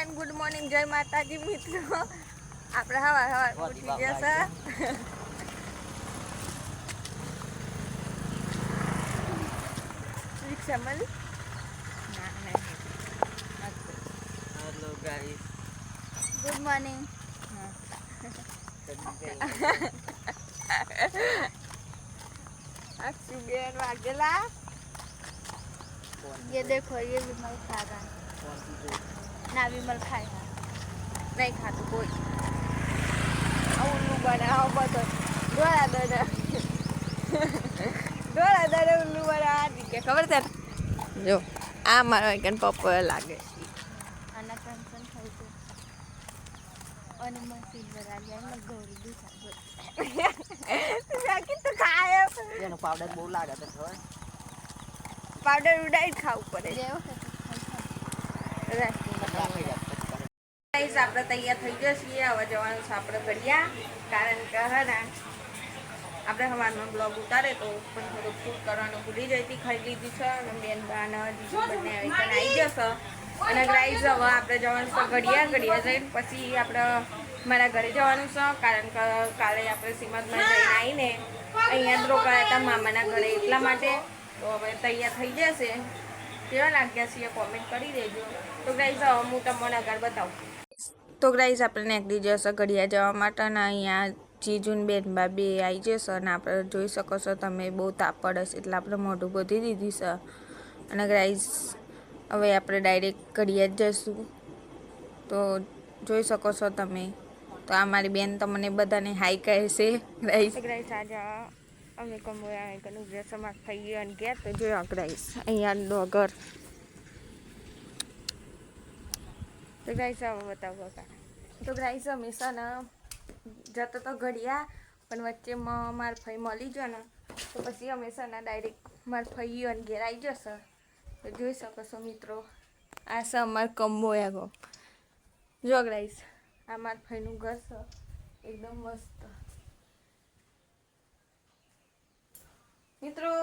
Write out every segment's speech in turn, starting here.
And good morning जय माताजी मित्रों આપણે હવાર ઉઠી ગયા છે રિક્ષા મળી ના hello guys good morning Aksuben Vaghela ये देखो ये विमल खा रहा है ना विमल खाएगा नहीं खाते कोई उल्लू बनाओ बतो डोरा दरे उल्लू बना के खबर है जो आ मारो एकन पप्पा लागे आना टेंशन થઈ છે અને મશીન બરા જાય ને ગોળી દુખા તું તો ખાય એનો પાવડર બહુ લાગે છે ખબર પાવડર ઉડાઈ ખાવું પડે ગાઈસ આપણે તૈયાર થઈ ગયા છીએ હવે જવાનું છે આપણે ઘડિયા કારણ કે હે ને આપણે હવારમાં બ્લોગ ઉતારે તો પણ થોડુંક શૂટ કરવાનું ભૂલી જઈ હતી ખાઈ લીધી છે અને બેન બાને જીજુ બંને આવી જશે અને ગાઈસ હવે આપણે જવાનું છે ઘડિયા જઈને પછી આપણે મારા ઘરે જવાનું છે કારણ કે કાલે આપણે સીમતમાં જઈને આવીને અહીંયા જ રોકાયા હતા મામાના ઘરે એટલા માટે તો હવે તૈયાર થઈ જશે કેવા લાગ્યા છે કોમેન્ટ કરી દેજો તો ગાઈસ હવે હું તમને આગળ બતાવું તો ગાઈસ આપણે નીકળી જશે ઘડિયા જવા માટે ને અહીંયા જીજુન બેન બાબી આવી જશે અને આપણે જોઈ શકો છો તમે બહુ તાપ પડે છે એટલે આપણે મોઢું બોધી દીધી છે અને ગાઈસ હવે આપણે ડાયરેક્ટ ઘડિયા જ જઈશું તો જોઈ શકો છો તમે તો આ મારી બેન તમને બધાને હાઈ કહે છે ગાઈસ આજે અમે કમોયા કનું ગ્રેસમાં થઈ અને ગયા તો જોયો ગાઈસ અહીંયા ડોગર તો ગાઈસ હવે બતાવો તો ગાઈસ અમે છે ને જતો તો ઘડિયા પણ વચ્ચે માર ફઈ મળી ગયો ને તો પછી અમે છે ને ડાયરેક્ટ માર ફઈ અને ઘેર આવી જશે તો જોઈ શકો છો મિત્રો આ છે અમાર કમોયા ગો જો ગાઈસ આ માર ફઈનું ઘર છે એકદમ મસ્ત મિત્રો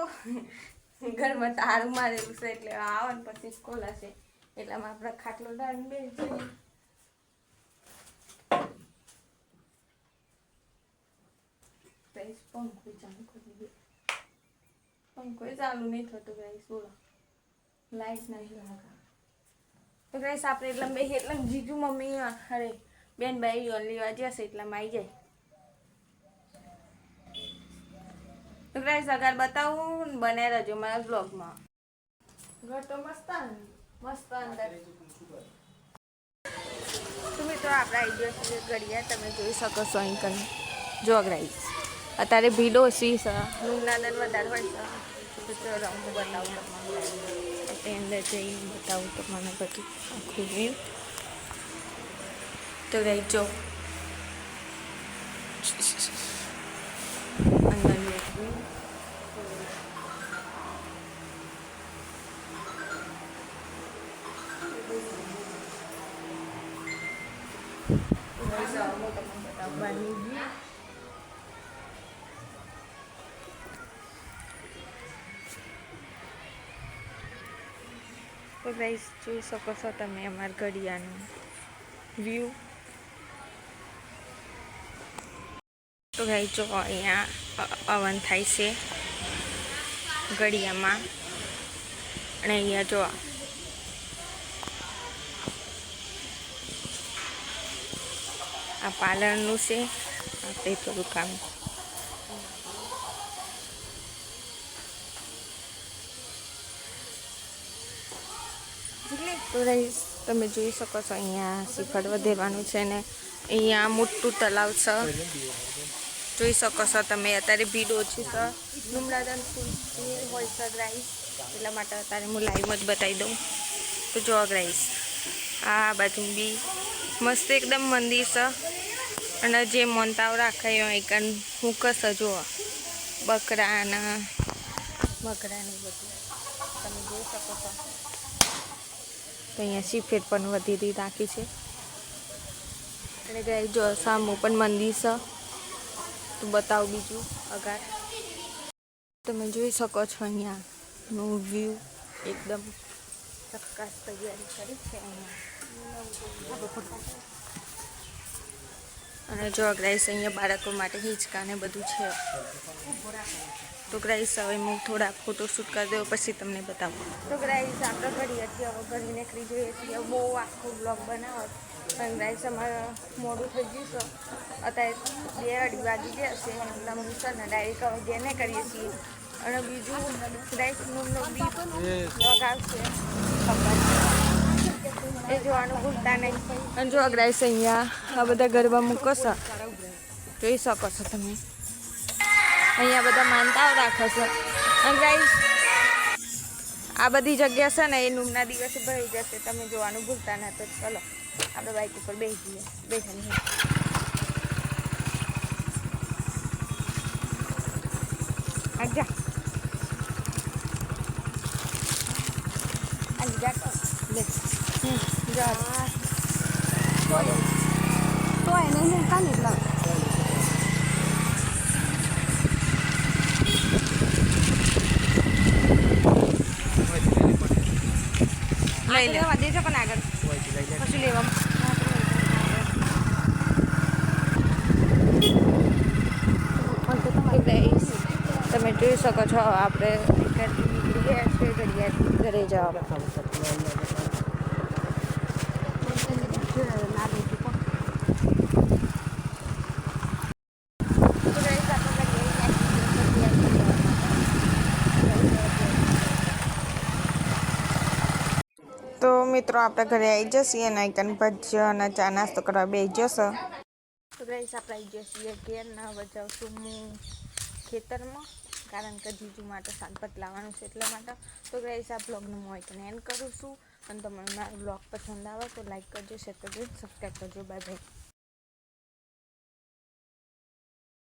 ઘરમાં તાળું મારેલું છે એટલે આવો ને પછી ખોલાશે એટલામાં આપણે ખાટલો ડાળીને બેસી પંખો ચાલુ નહીં થતો ગાઈસ બોલો લાઈટ નહીં લાગા તો ગાઈસ આપણે એટલા બે એટલે જીજુ મમ્મી અરે બેન ભાઈ લેવા જશે એટલામાં આવી જાય તો ગાઈસ અગર બતાવું બને રહેજો મારા બ્લોગમાં ઘર તો મસ્ત અંદર તો મિત્રો આપણે આવી ગયો છીએ ઘડિયા તમે જોઈ શકો છો અહીં કને જો ગાઈસ અત્યારે ભીડ ઓછી છે લુમનાદન વધારે હોય છે તો રંગ બતાવું તમને અંદર જઈને બતાવું તમને બધું આખું વ્યૂ તો ગાઈસ જો અંદર તો ગાઈસ જોઈ શકો છો તમે અમારા ઘડિયાનું વ્યૂ તો ગાઈસ જો અહીંયા પવન થાય છે ઘડિયામાં અને અહીંયા જો આ પાર્લરનું છે આપણે થોડું કામ તો ગાઈસ તમે જોઈ શકો છો અહીંયા શ્રીફળ વધેરવાનું છે ને અહીંયા મોટું તલાવ છે જોઈ શકો છો તમે અત્યારે ભીડ ઓછી છે લુમડાદન ફૂલ હોય છે ગાઈસ એટલા માટે અત્યારે હું લાઈવમાં જ બતાવી દઉં તો જો ગાઈસ આ બાજુ બી મસ્ત એકદમ મંદિર છે અને જે મોનતાવ રાખાય એકન હું કશે જો બકરાને બધું તમે જોઈ શકો છો તો અહીંયા શ્રીફળ પણ વધી રાખી છે અને ગાઈસ જો સામું પણ મંદિર છે તો બતાવું બીજું અગાર તમે જોઈ શકો છો અહીંયાનું વ્યૂ એકદમ ચક્કાસ તૈયારી કરી છે અહીંયા અને જો ગ્રાઈસ અહીંયા બાળકો માટે હિંચકા ને બધું છે. તો ગ્રાઈસ હવે હું થોડા ફોટોશૂટ કરી દઉં પછી તમને બતાવું. તો ગ્રાઈસ આપણે ઘડીએ છીએ, હવે ઘરે નીકળી જઈએ છીએ. બહુ આખો બ્લોગ બનાવો પણ ગ્રાઈસ અમારે મોડું થઈ ગયું છે. અત્યારે 2-2:30 વાગી ગયા છે એટલે અમે છે ને ડાયરેક્ટ હવે ઘેરને કરીએ છીએ. અને બીજું ગ્રાઈસનો બ્લોગ આવશે એ જોવાનું ભૂલતા નહીં. અને જો ગ્રાઈસ અહીંયા આ બધા ગરબા મૂકો છો, જોઈ શકો છો તમે. અહીંયા બધા માનતાઓ રાખે છે. અને ગાઈસ આ બધી જગ્યા છે ને એ નૂમના દિવસે ભરાઈ જશે, તમે જોવાનું ભૂલતા ના. તો ચલો આપણે બાઇક ઉપર બેસી જઈએ. બેસવાની આજા આજા લે જા તો એને હું કાને લાવ લઈ લેવા દેજો પણ આગળ પછી લેવા તમે જોઈ શકો છો. આપણે નીકળી ગયા છે ઘરે જવા. તો મિત્રો આપણે ઘરે આવી જશે અને આઈકન ભજીયા અને ચા નાસ્તો કરવા બેસી જશે. તો ગાઈસ આપણે આવી જઈએ ઘેર. ના બચાવશું હું ખેતરમાં, કારણ કે જીજુ માટે શાકભાત લાવવાનું છે એટલા માટે. તો ગાઈસ આ બ્લોગનું હું આઈકન એન્ડ કરું છું. અને તમને મારો બ્લોગ પસંદ આવે તો લાઈક કરજો, શેર કરજો, સબસ્ક્રાઈબ કરજો. Bye bye.